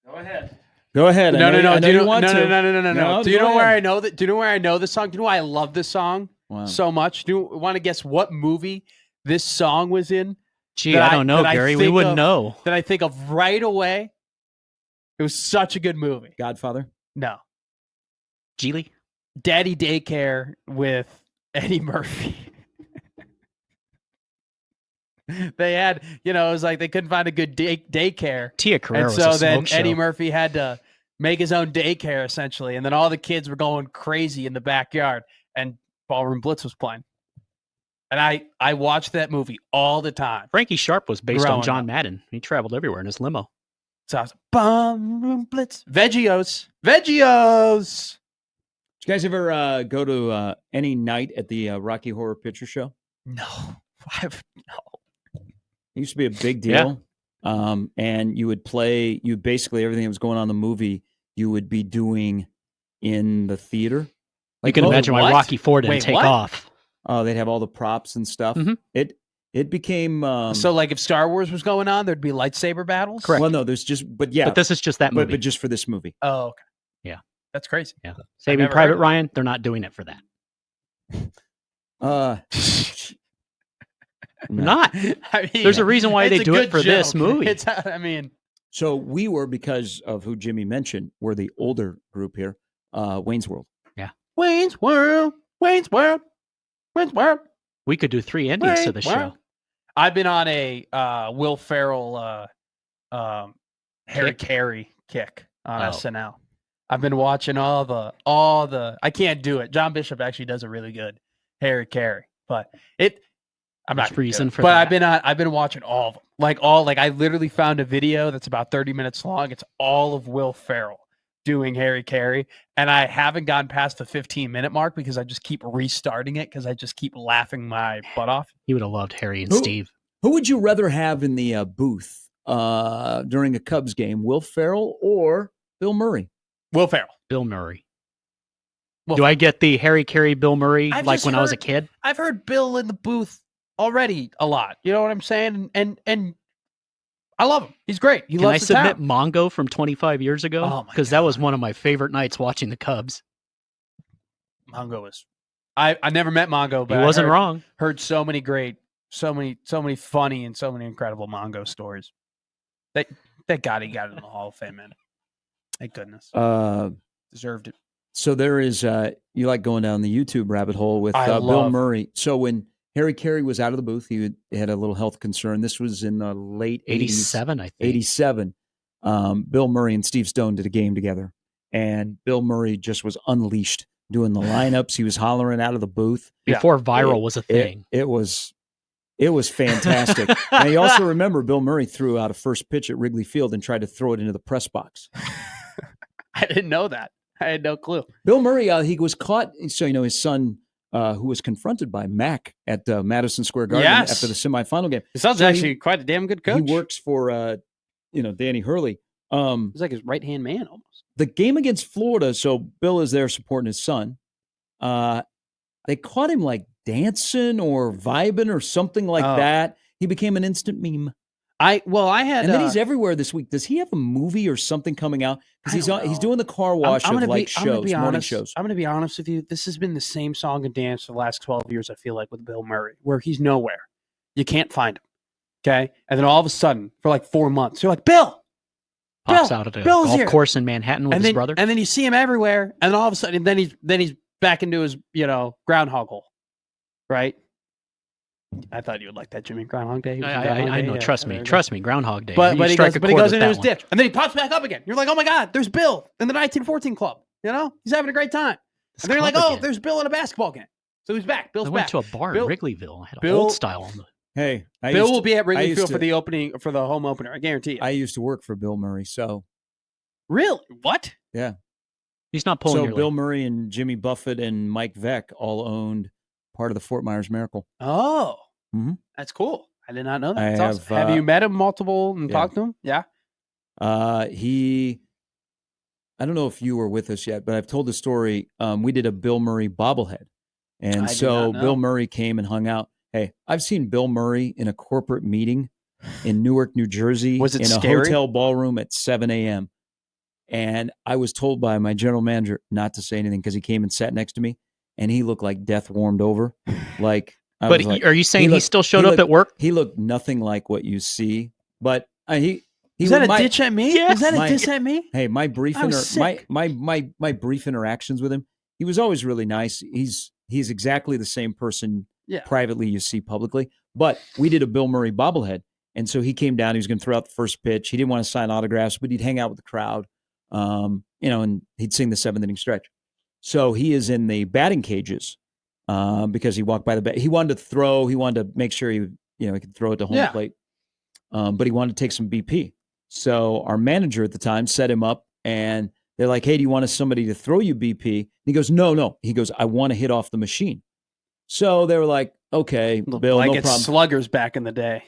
Go ahead. Go ahead. No. Do you want to? No. Do you know where I know that? Do you know where I know this song? Do you know why I love this song so much? Do you want to guess what movie this song was in? Gee, I don't know, Gary. We wouldn't know. That I think of right away. It was such a good movie. Godfather? No. Geely? Daddy Daycare with Eddie Murphy. They had, it was like they couldn't find a good daycare. Tia Carrere and was so a then smoke show. Eddie Murphy had to make his own daycare essentially, and then all the kids were going crazy in the backyard, and Ballroom Blitz was playing. And I watched that movie all the time. Frankie Sharp was based on Growing John up. Madden. He traveled everywhere in his limo. So I was like, Ballroom Blitz, Veggios. Did you guys ever go to any night at the Rocky Horror Picture Show? No, no. It used to be a big deal. And you would play, basically everything that was going on in the movie, you would be doing in the theater. You can imagine why Rocky IV didn't take off. Oh, they'd have all the props and stuff. Mm-hmm. It became so like if Star Wars was going on, there'd be lightsaber battles. Correct. Well, no, there's just but this is just that movie. But just for this movie. Oh, okay. Yeah, that's crazy. Yeah, Saving Private Ryan, they're not doing it for that. Not. I mean, there's a reason why they do it for joke. this movie. So we were, because of who Jimmy mentioned, we're the older group here. Wayne's World. Yeah. Wayne's World. We could do 3 endings to the show. I've been on a Will Ferrell, Harry Carey kick on SNL. I've been watching all the. I can't do it. John Bishop actually does a really good Harry Carey, but I'm not reason for that. that. I've been watching all of them. I literally found a video that's about 30 minutes long. It's all of Will Ferrell doing Harry Carey, and I haven't gotten past the 15-minute mark because I just keep restarting it because I just keep laughing my butt off. You would have loved Harry and Steve. Who would you rather have in the booth during a Cubs game, Will Ferrell or Bill Murray? Will Ferrell. Bill Murray. Do I get the Harry Carey, Bill Murray I was a kid? I've heard Bill in the booth already a lot. You know what I'm saying? And I love him. He's great. Can I submit Mongo from 25 years ago? Because that was one of my favorite nights watching the Cubs. Mongo was. I never met Mongo, but he wasn't wrong. Heard so many great, so many funny and so many incredible Mongo stories. Thank God he got in the Hall of Fame, man. Thank goodness. Deserved it. So there is. You like going down the YouTube rabbit hole with Bill Murray. So when Harry Carey was out of the booth, he had a little health concern. This was in the late 87, I think. 87. Bill Murray and Steve Stone did a game together, and Bill Murray just was unleashed doing the lineups. He was hollering out of the booth before viral was a thing. It was fantastic. And you also remember Bill Murray threw out a first pitch at Wrigley Field and tried to throw it into the press box. I didn't know that. I had no clue. Bill Murray, he was caught. So his son. Who was confronted by Mac at Madison Square Garden after the semifinal game. His son's actually quite a damn good coach. He works for, Danny Hurley. He's like his right-hand man almost. The game against Florida, so Bill is there supporting his son. They caught him like dancing or vibing or something like that. He became an instant meme. And then he's everywhere this week. Does he have a movie or something coming out? Because he's doing the car wash of morning shows. I'm going to be honest with you. This has been the same song and dance for the last 12 years, I feel like, with Bill Murray, where he's nowhere. You can't find him. Okay? And then all of a sudden, for like 4 months, you're like, Bill! Pops out at a golf course in Manhattan with his brother. And then you see him everywhere, and then all of a sudden, then he's back into his, groundhog hole. Right? I thought you would like that, Jimmy. Groundhog Day. I know. Trust me. Groundhog Day. But he goes into his ditch, and then he pops back up again. You're like, oh my God, there's Bill in the 1914 club. He's having a great time. And they're like, oh, there's Bill in a basketball game. So he's back. Bill's back. I went to a bar in Wrigleyville. I had a old style on the. Hey, Bill will be at Wrigley Field for the home opener. I guarantee you. I used to work for Bill Murray, so. Really? What? Yeah. He's not pulling. So Bill Murray and Jimmy Buffett and Mike Veck all owned part of the Fort Myers Miracle. Oh. Mm-hmm. That's cool. I did not know that. That's awesome. Have you met him multiple and talked to him? Yeah. I don't know if you were with us yet, but I've told the story. We did a Bill Murray bobblehead. And so Bill Murray came and hung out. Hey, I've seen Bill Murray in a corporate meeting in Newark, New Jersey. Was it in scary? A hotel ballroom at 7 a.m. And I was told by my general manager not to say anything because he came and sat next to me, and he looked like death warmed over. Like, But are you saying he still showed up at work? He looked nothing like what you see. But he is that a ditch at me? Yes. Is that a diss at me? Hey, my brief my brief interactions with him, he was always really nice. He's exactly the same person privately you see publicly. But we did a Bill Murray bobblehead, and so he came down. He was going to throw out the first pitch. He didn't want to sign autographs, but he'd hang out with the crowd, and he'd sing the 7th inning stretch. So he is in the batting cages because he walked by the bat. He wanted to throw. He wanted to make sure he could throw it to home plate, but he wanted to take some BP. So our manager at the time set him up, and they're like, "Hey, do you want somebody to throw you BP?" And he goes, "No." He goes, "I want to hit off the machine." So they were like, "Okay, Bill, like no it's problem." sluggers back in the day.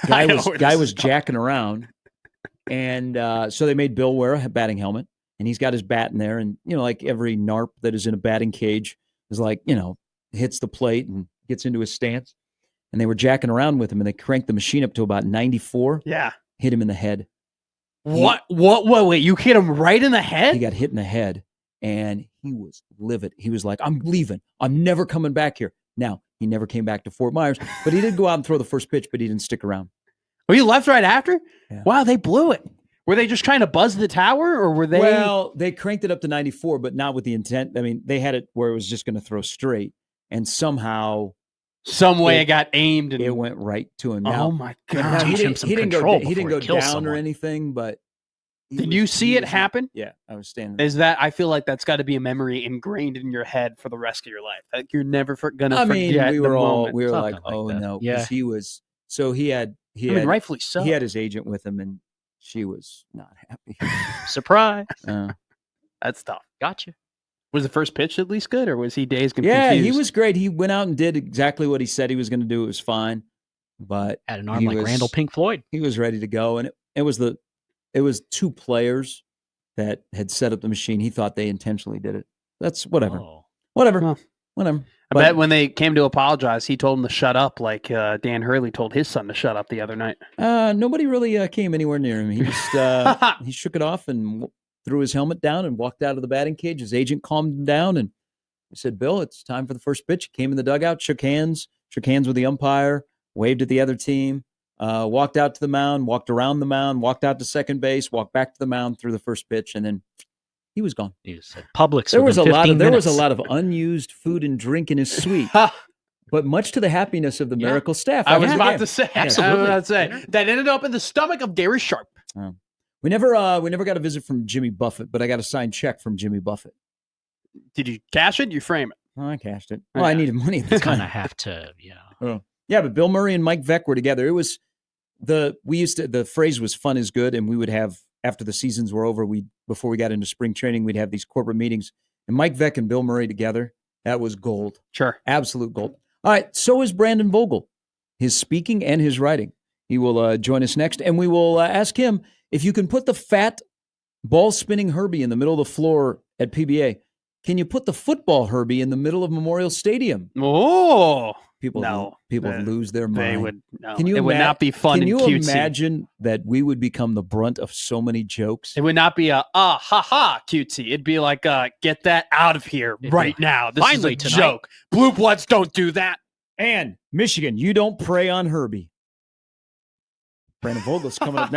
Guy was jacking around, and so they made Bill wear a batting helmet, and he's got his bat in there, and like every narp that is in a batting cage is like hits the plate and gets into his stance. And they were jacking around with him, and they cranked the machine up to about 94. Yeah. Hit him in the head. What? Wait, you hit him right in the head? He got hit in the head, and he was livid. He was like, "I'm leaving. I'm never coming back here." Now, he never came back to Fort Myers, but he did go out and throw the first pitch, but he didn't stick around. Well, you left right after? Yeah. Wow, they blew it. Were they just trying to buzz the tower, or were they? Well, they cranked it up to 94, but not with the intent. I mean, they had it where it was just going to throw straight, and somehow... Some way it got aimed and it went right to him. Oh my God! He didn't go down or anything, but did you see it happen? Yeah, I was standing there. Is that? I feel like that's got to be a memory ingrained in your head for the rest of your life. Like you're never gonna forget. We were the all moment. we were Something like, like oh that. no, Yeah. he was. So he had rightfully so. He had his agent with him, and she was not happy. Surprise. That's tough. Gotcha. Was the first pitch at least good, or was he dazed and Yeah, confused? he was great. He went out and did exactly what he said he was going to do. It was fine, but Had an arm like Randall Pink Floyd. He was ready to go, and it was 2 players that had set up the machine. He thought they intentionally did it. That's whatever. Oh. Whatever. Well, Whatever. I bet when they came to apologize, he told him to shut up, like Dan Hurley told his son to shut up the other night. Nobody really came anywhere near him. He just he shook it off and threw his helmet down and walked out of the batting cage. His agent calmed him down and he said, "Bill, it's time for the first pitch." He came in the dugout, shook hands with the umpire, waved at the other team, walked out to the mound, walked around the mound, walked out to second base, walked back to the mound, threw the first pitch, and then he was gone. He was at Publix. There was a minutes. lot of unused food and drink in his suite, but much to the happiness of the Miracle staff. I was about to say, absolutely. That ended up in the stomach of Gary Sharp. We never got a visit from Jimmy Buffett, but I got a signed check from Jimmy Buffett. Did you cash it? You frame it? Oh, I cashed it. Well, I needed money at the time. Kind of have to, yeah. Yeah, but Bill Murray and Mike Veeck were together. It was the phrase was "fun is good," and we would have after the seasons were over. Before we got into spring training, we'd have these corporate meetings, and Mike Veeck and Bill Murray together. That was gold. Sure, absolute gold. All right, so is Brandon Vogel, his speaking and his writing. He will join us next, and we will ask him if you can put the fat ball spinning Herbie in the middle of the floor at PBA. Can you put the football Herbie in the middle of Memorial Stadium? Oh, people lose their mind. They would. No, Can you it would not be fun. Can you and cutesy. imagine that we would become the brunt of so many jokes? It would not be a ha ha cutesy. It'd be like get that out of here right now. This finally is a tonight. joke. Blue Bloods don't do that. And Michigan, you don't prey on Herbie. Brandon Vogel's coming up next.